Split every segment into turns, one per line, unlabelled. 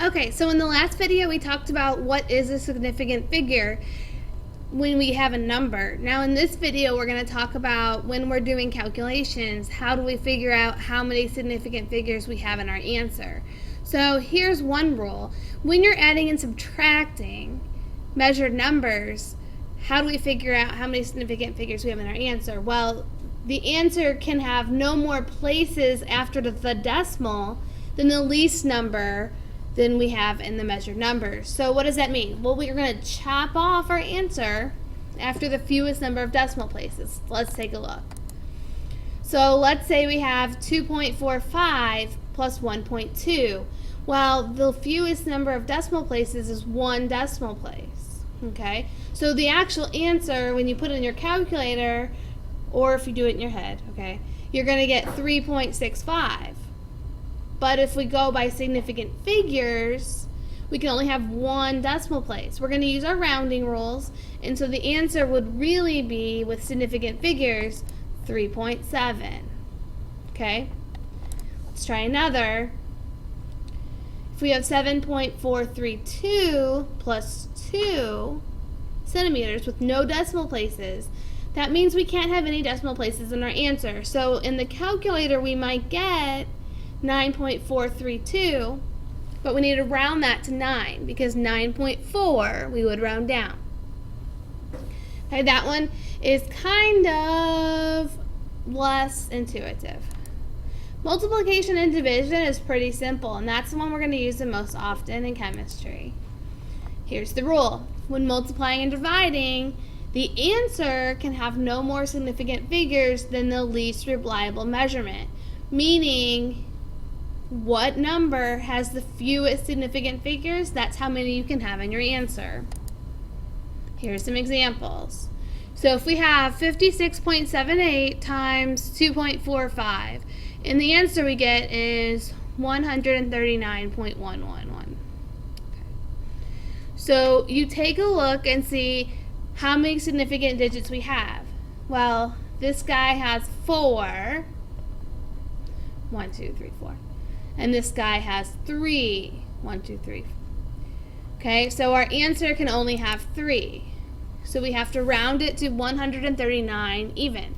Okay, so in the last video we talked about what is a significant figure when we have a number. Now in this video we're going to talk about when we're doing calculations, how do we figure out how many significant figures we have in our answer. So here's one rule. When you're adding and subtracting measured numbers, how do we figure out how many significant figures we have in our answer? Well, the answer can have no more places after the decimal than the least number than we have in the measured numbers. So what does that mean? Well, we're going to chop off our answer after the fewest number of decimal places. Let's take a look. So let's say we have 2.45 plus 1.2. Well, the fewest number of decimal places is one decimal place. Okay? So the actual answer, when you put it in your calculator, or if you do it in your head, okay, you're going to get 3.65. But if we go by significant figures, we can only have one decimal place. We're going to use our rounding rules, and so the answer would really be, with significant figures, 3.7. Okay? Let's try another. If we have 7.432 plus 2 centimeters with no decimal places, that means we can't have any decimal places in our answer. So in the calculator we might get 9.432, but we need to round that to 9 because 9.4 we would round down. Okay, that one is kind of less intuitive. Multiplication and division is pretty simple, and that's the one we're going to use the most often in chemistry. Here's the rule. When multiplying and dividing, the answer can have no more significant figures than the least reliable measurement, meaning what number has the fewest significant figures, that's how many you can have in your answer. Here's some examples. So if we have 56.78 times 2.45, and the answer we get is 139.111. So you take a look and see how many significant digits we have. Well, this guy has 4. 1, 2, 3, 4. And this guy has 3. 1, 2, 3. Okay, so our answer can only have 3. So we have to round it to 139 even.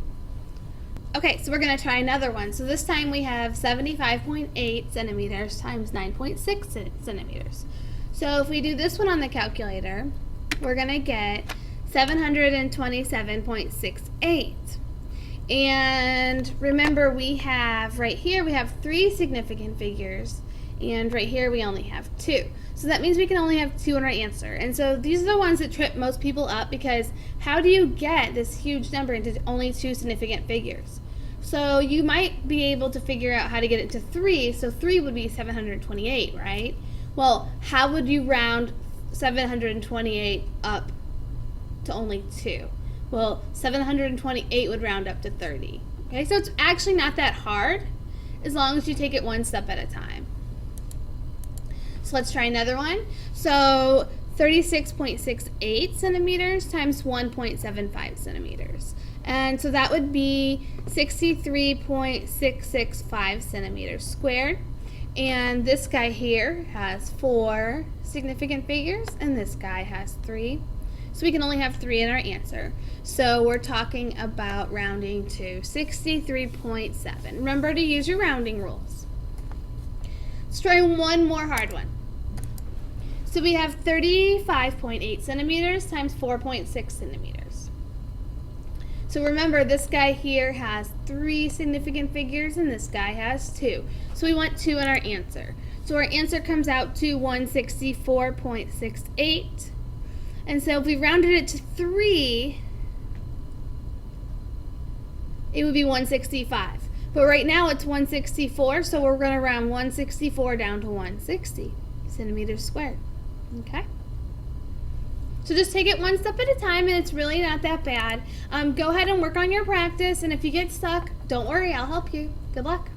Okay, so we're going to try another one. So this time we have 75.8 centimeters times 9.6 centimeters. So if we do this one on the calculator, we're going to get 727.68. And remember, we have right here we have 3 significant figures, and right here we only have 2. So that means we can only have 2 in our answer. And so these are the ones that trip most people up, because how do you get this huge number into only 2 significant figures? So you might be able to figure out how to get it to 3. So 3 would be 728, right? Well, how would you round 728 up to only 2? Well, 728 would round up to 30. Okay, so it's actually not that hard as long as you take it one step at a time. So let's try another one. So 36.68 centimeters times 1.75 centimeters. And so that would be 63.665 centimeters squared. And this guy here has 4 significant figures, and this guy has 3. So we can only have 3 in our answer. So we're talking about rounding to 63.7. Remember to use your rounding rules. Let's try one more hard one. So we have 35.8 centimeters times 4.6 centimeters. So remember, this guy here has 3 significant figures, and this guy has 2. So we want 2 in our answer. So our answer comes out to 164.68. And so if we rounded it to 3, it would be 165. But right now it's 164, so we're going to round 164 down to 160 centimeters squared. Okay? So just take it one step at a time, and it's really not that bad. Go ahead and work on your practice, and if you get stuck, don't worry, I'll help you. Good luck.